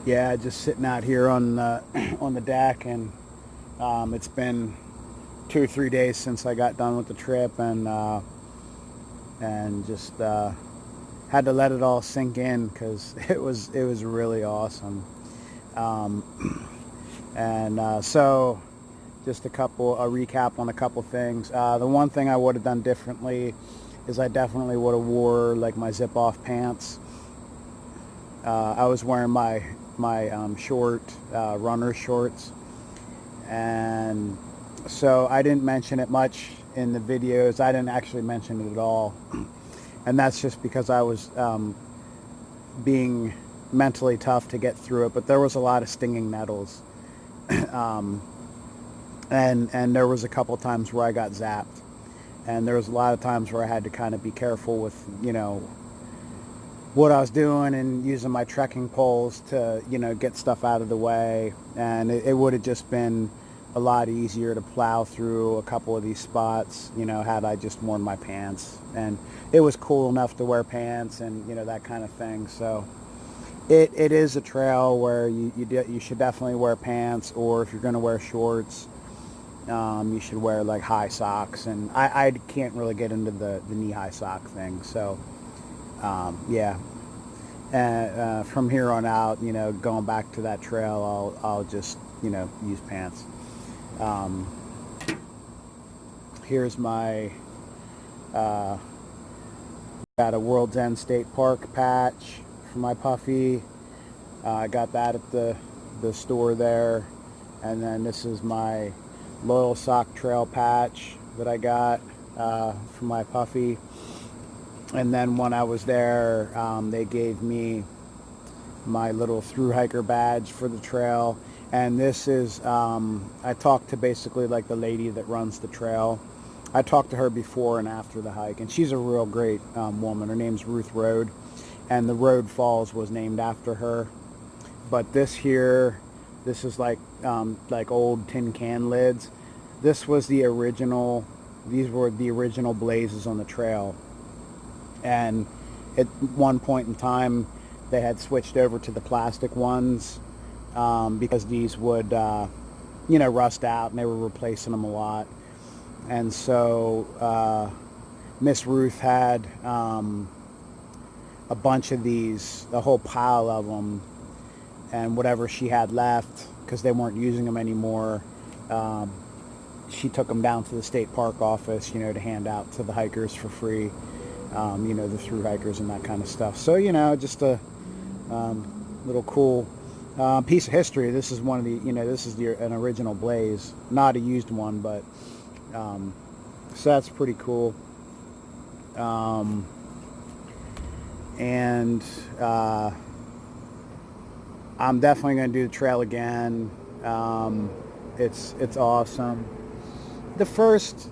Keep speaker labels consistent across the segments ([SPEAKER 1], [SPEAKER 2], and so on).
[SPEAKER 1] Yeah, just sitting out here on the on the deck, and it's been 2 or 3 days since I got done with the trip, and just had to let it all sink in because it was really awesome. Um, and so just a recap on a couple things. The one thing I would have done differently is I definitely would have wore like my zip off pants. I was wearing my short runner shorts, and so I didn't mention it much in the videos. I didn't actually mention it at all, and that's just because I was being mentally tough to get through it. But there was a lot of stinging nettles, um, and there was a couple times where I got zapped, and there was a lot of times where I had to kind of be careful with what I was doing and using my trekking poles to get stuff out of the way, and it would have just been a lot easier to plow through a couple of these spots had I just worn my pants. And it was cool enough to wear pants and that kind of thing. So it is a trail where you should definitely wear pants, or if you're going to wear shorts, you should wear like high socks. And I can't really get into the knee-high sock thing. So yeah. And from here on out, going back to that trail, I'll just use pants. Um, here's my got a World's End State Park patch for my puffy. I got that at the store there. And then this is my Loyalsock Trail patch that I got for my puffy. And then when I was there, they gave me my little through hiker badge for the trail. And this is, I talked to basically like the lady that runs the trail. I talked to her before and after the hike, and she's a real great woman. Her name's Ruth Road, and the Road Falls was named after her. But this is like old tin can lids. This was the original. These were the original blazes on the trail. And at one point in time, they had switched over to the plastic ones because these would, rust out, and they were replacing them a lot. And so Miss Ruth had a bunch of these, a whole pile of them, and whatever she had left, because they weren't using them anymore, she took them down to the state park office, to hand out to the hikers for free. The through hikers and that kind of stuff. So, just a little cool piece of history. This is one of the, this is an original blaze, not a used one, but so that's pretty cool. And I'm definitely going to do the trail again. It's awesome. The first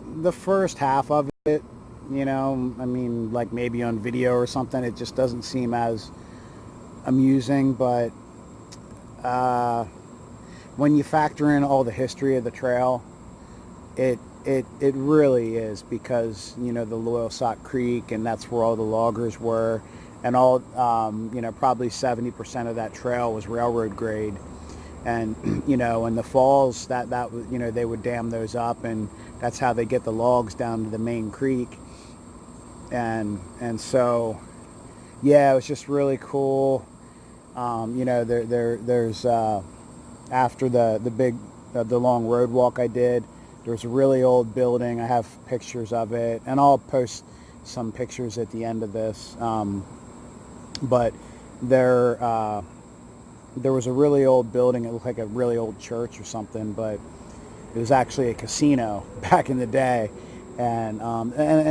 [SPEAKER 1] half of it, I mean, like maybe on video or something, it just doesn't seem as amusing. But when you factor in all the history of the trail, it really is, because the Loyalsock Creek, and that's where all the loggers were, and all probably 70% of that trail was railroad grade. And in the falls, that was, they would dam those up, and that's how they get the logs down to the main creek. And so yeah, it was just really cool. There's after the big the long road walk I did, there's a really old building. I have pictures of it, and I'll post some pictures at the end of this. But there was a really old building. It looked like a really old church or something, but it was actually a casino back in the day. And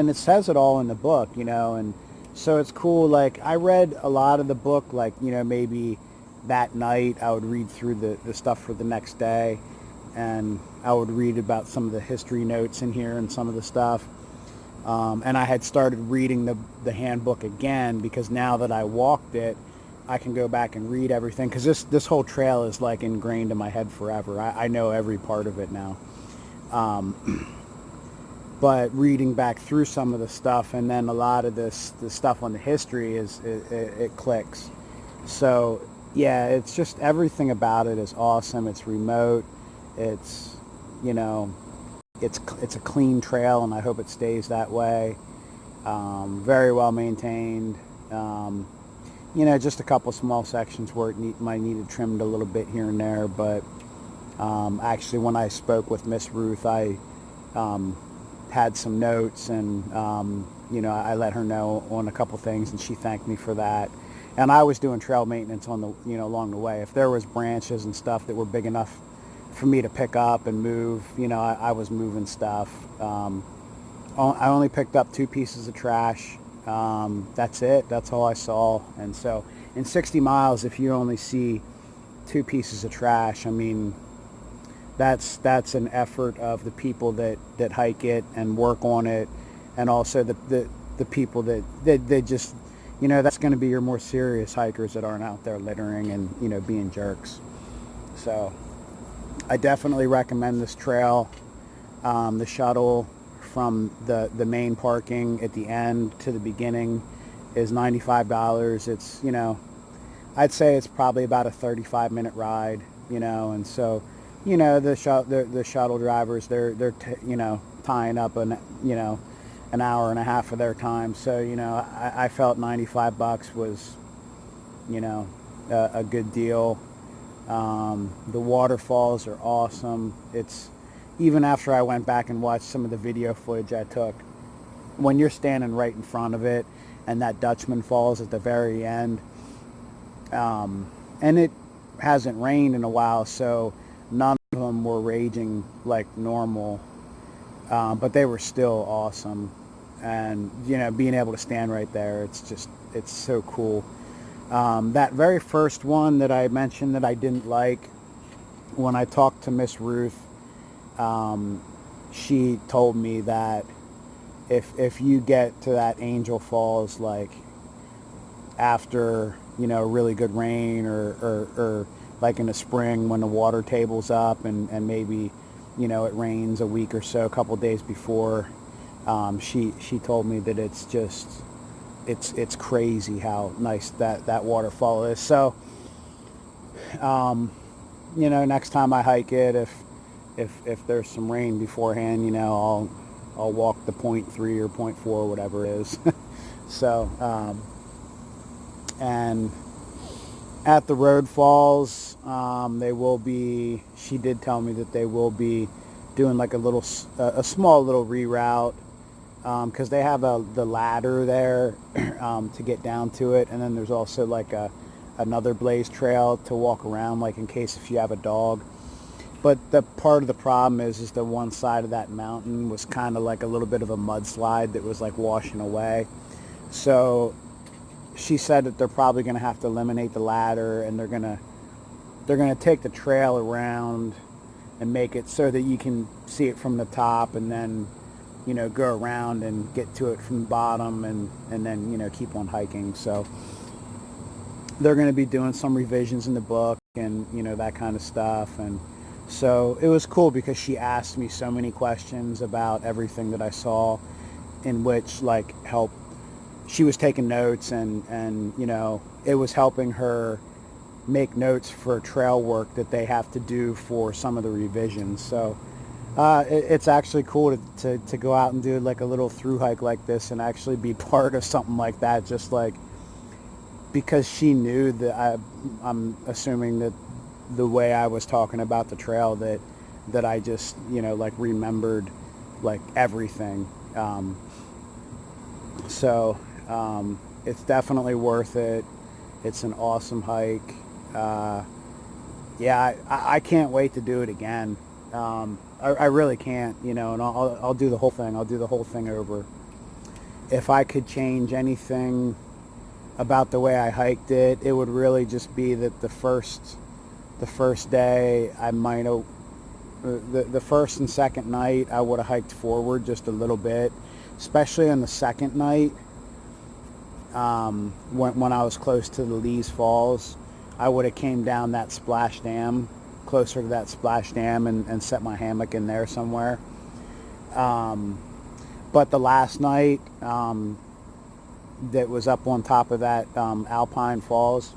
[SPEAKER 1] it says it all in the book, and so it's cool. Like, I read a lot of the book, like, maybe that night I would read through the stuff for the next day, and I would read about some of the history notes in here and some of the stuff. And I had started reading the handbook again, because now that I walked it, I can go back and read everything, because this whole trail is like ingrained in my head forever. I know every part of it now. But reading back through some of the stuff, and then a lot of the stuff on the history, it clicks. So yeah, it's just everything about it is awesome. It's remote. It's, you know, it's a clean trail, and I hope it stays that way. Very well maintained. Um, just a couple small sections where might need it trimmed a little bit here and there. But actually, when I spoke with Miss Ruth, I um, had some notes, and I let her know on a couple things, and she thanked me for that. And I was doing trail maintenance on the along the way. If there was branches and stuff that were big enough for me to pick up and move, I was moving stuff. I only picked up 2 pieces of trash. That's it. That's all I saw. And so in 60 miles, if you only see 2 pieces of trash, I mean, that's an effort of the people that hike it and work on it, and also the people that just, that's going to be your more serious hikers that aren't out there littering and, being jerks. So I definitely recommend this trail. The shuttle from the main parking at the end to the beginning is $95. It's, I'd say it's probably about a 35-minute ride, and so, the shuttle drivers, they're tying up an hour and a half of their time. So, I felt $95 was, a good deal. The waterfalls are awesome. It's, even after I went back and watched some of the video footage I took, when you're standing right in front of it and that Dutchman Falls at the very end, and it hasn't rained in a while, so none of them were raging like normal, but they were still awesome. And, being able to stand right there, it's so cool. That very first one that I mentioned that I didn't like, when I talked to Miss Ruth, she told me that if you get to that Angel Falls, like after, really good rain, or like in the spring when the water table's up, and maybe, it rains a week or so, a couple days before, she told me that it's crazy how nice that waterfall is. So, next time I hike it, if there's some rain beforehand, I'll walk the 0.3 or 0.4, whatever it is. So, and at the road falls, she did tell me that they will be doing like a small little reroute, because they have the ladder there to get down to it, and then there's also like another blaze trail to walk around, like in case if you have a dog. But the part of the problem is the one side of that mountain was kind of like a little bit of a mudslide that was like washing away. So she said that they're probably going to have to eliminate the ladder, and they're going to take the trail around and make it so that you can see it from the top, and then, go around and get to it from the bottom, and then, keep on hiking. So they're going to be doing some revisions in the book and, that kind of stuff. And so it was cool because she asked me so many questions about everything that I saw, in which she was taking notes, and it was helping her make notes for trail work that they have to do for some of the revisions. So it's actually cool to go out and do like a little through hike like this, and actually be part of something like that, just like because she knew that I'm assuming that the way I was talking about the trail, that I just, remembered like everything. So it's definitely worth it. It's an awesome hike. Yeah, I can't wait to do it again. I really can't, and I'll do the whole thing. I'll do the whole thing over. If I could change anything about the way I hiked it, it would really just be that the first day I might have, the first and second night I would have hiked forward just a little bit, especially on the second night, when I was close to the Lees Falls. I would have came down that splash dam, closer to that splash dam, and set my hammock in there somewhere. But the last night, that was up on top of that Alpine Falls,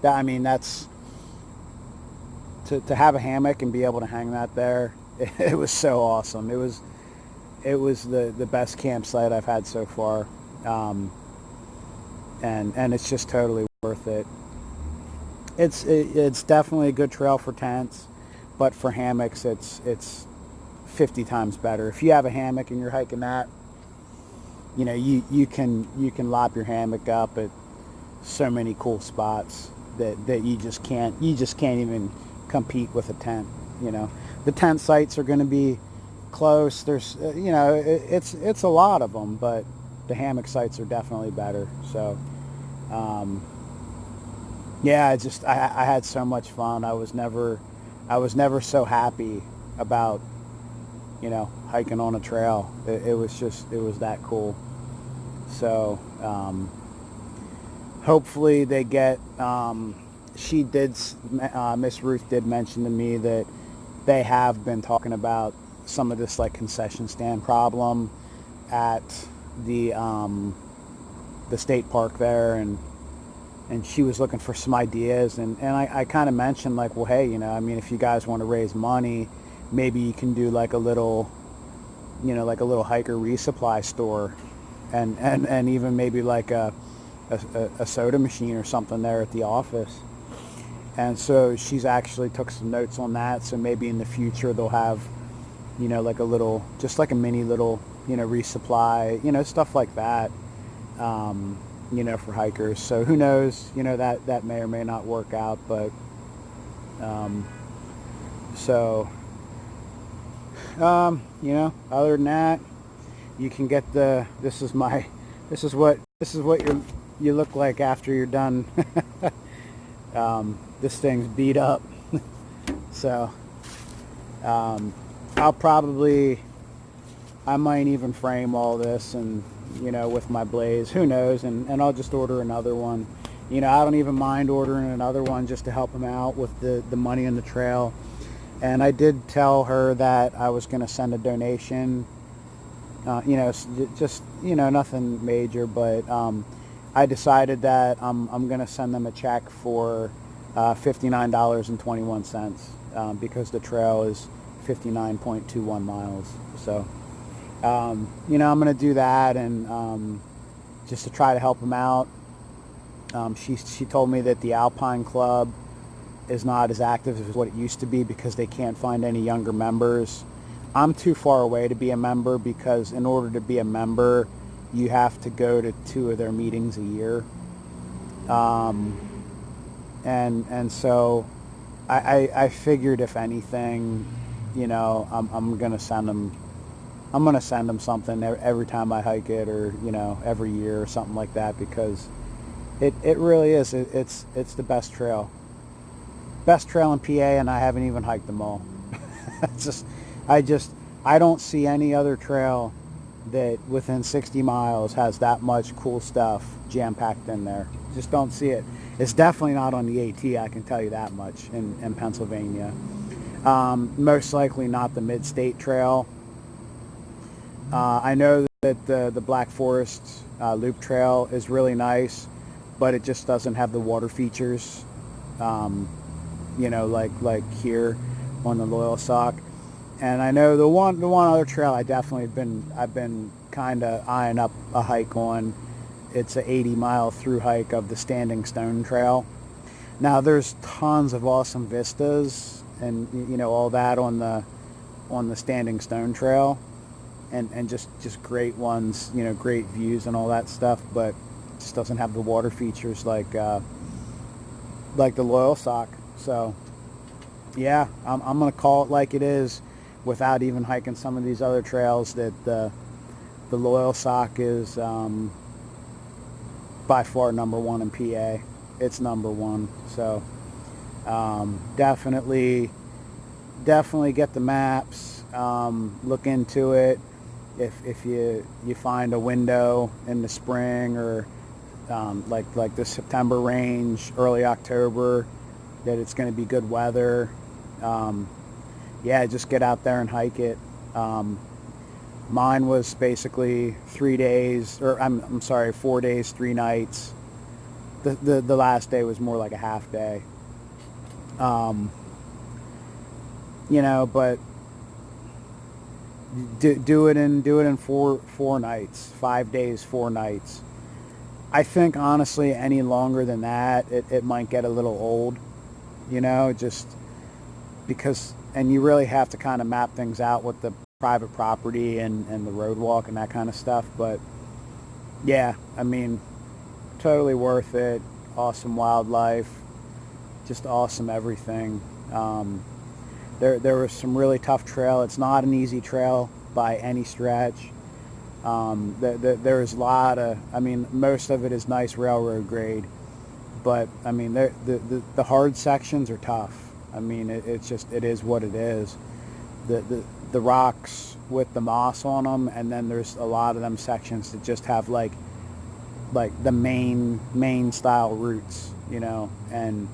[SPEAKER 1] I mean, that's to have a hammock and be able to hang that there. It was so awesome. It was the best campsite I've had so far, and it's just totally worth it. It's definitely a good trail for tents, but for hammocks, it's 50 times better. If you have a hammock and you're hiking that, you can lop your hammock up at so many cool spots that you just can't even compete with a tent. The tent sites are going to be close. There's it's a lot of them, but the hammock sites are definitely better. So yeah, I had so much fun. I was never so happy about hiking on a trail. It was that cool. So hopefully they get Miss Ruth did mention to me that they have been talking about some of this like concession stand problem at the state park there, and she was looking for some ideas, and I kind of mentioned like, well, hey, I mean, if you guys want to raise money, maybe you can do like a little hiker resupply store, and even maybe like a soda machine or something there at the office. And so she's actually took some notes on that. So maybe in the future they'll have, like just like a mini little, resupply, stuff like that, for hikers. So who knows, that may or may not work out. But other than that, you can get this is what you look like after you're done. This thing's beat up. So I might even frame all this and with my blaze, who knows, and I'll just order another one. I don't even mind ordering another one just to help them out with the money in the trail. And I did tell her that I was going to send a donation, just nothing major, but I decided that I'm going to send them a check for $59.21 because the trail is 59.21 miles. So, I'm going to do that, and just to try to help them out. She told me that the Alpine Club is not as active as what it used to be because they can't find any younger members. I'm too far away to be a member, because in order to be a member, you have to go to 2 of their meetings a year. And so I figured, if anything, I'm gonna send them something every time I hike it, or every year or something like that, because it really is, it's the best trail in PA, and I haven't even hiked them all. I don't see any other trail that within 60 miles has that much cool stuff jam-packed in there. Just don't see it. It's definitely not on the AT, I can tell you that much, in Pennsylvania. Most likely not the Mid-State Trail. I know that the Black Forest Loop Trail is really nice, but it just doesn't have the water features, like here on the Loyalsock. And I know the one other trail I've been kind of eyeing up a hike on. It's an 80-mile through hike of the Standing Stone Trail. Now there's tons of awesome vistas and all that on the Standing Stone Trail, and just great ones, great views and all that stuff, but it just doesn't have the water features like the Loyalsock. So yeah, I'm gonna call it like it is, without even hiking some of these other trails, that the Loyalsock is by far number one in PA. It's number one. So definitely get the maps, look into it. If you find a window in the spring, or like the September range, early October, that it's going to be good weather, just get out there and hike it. Mine was basically 4 days, 3 nights, the last day was more like a half day. You know, but do it in four nights, 5 days, 4 nights. I think honestly, any longer than that, it might get a little old. You know, just because, and you really have to kind of map things out with the private property and the road walk and that kind of stuff. But yeah, I mean, totally worth it. Awesome wildlife, just awesome everything. There was some really tough trail. It's not an easy trail by any stretch. There's a lot of, I mean, most of it is nice railroad grade, but I mean, the hard sections are tough. I mean, it's just, it is what it is. The rocks with the moss on them, and then there's a lot of them sections that just have like the main style roots, you know, and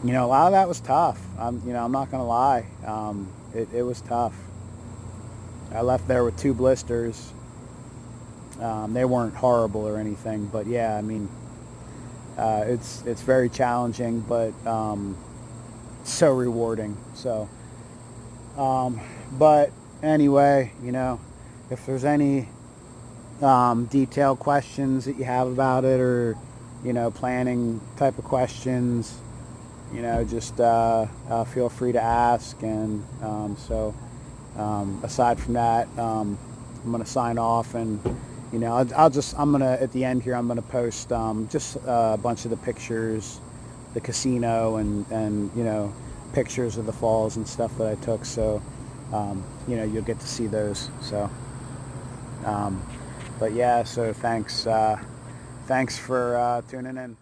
[SPEAKER 1] you know, a lot of that was tough. You know, I'm not gonna lie, it was tough. I left there with 2 blisters. They weren't horrible or anything, but yeah, I mean, it's very challenging, but so rewarding. So, but anyway, you know, if there's any detailed questions that you have about it, or you know, planning type of questions, you know, just feel free to ask. And aside from that, I'm gonna sign off, and you know, I'm gonna, at the end here, I'm gonna post just a bunch of the pictures, the casino, and you know, pictures of the falls and stuff that I took, so you know, you'll get to see those. So but yeah, so thanks for tuning in.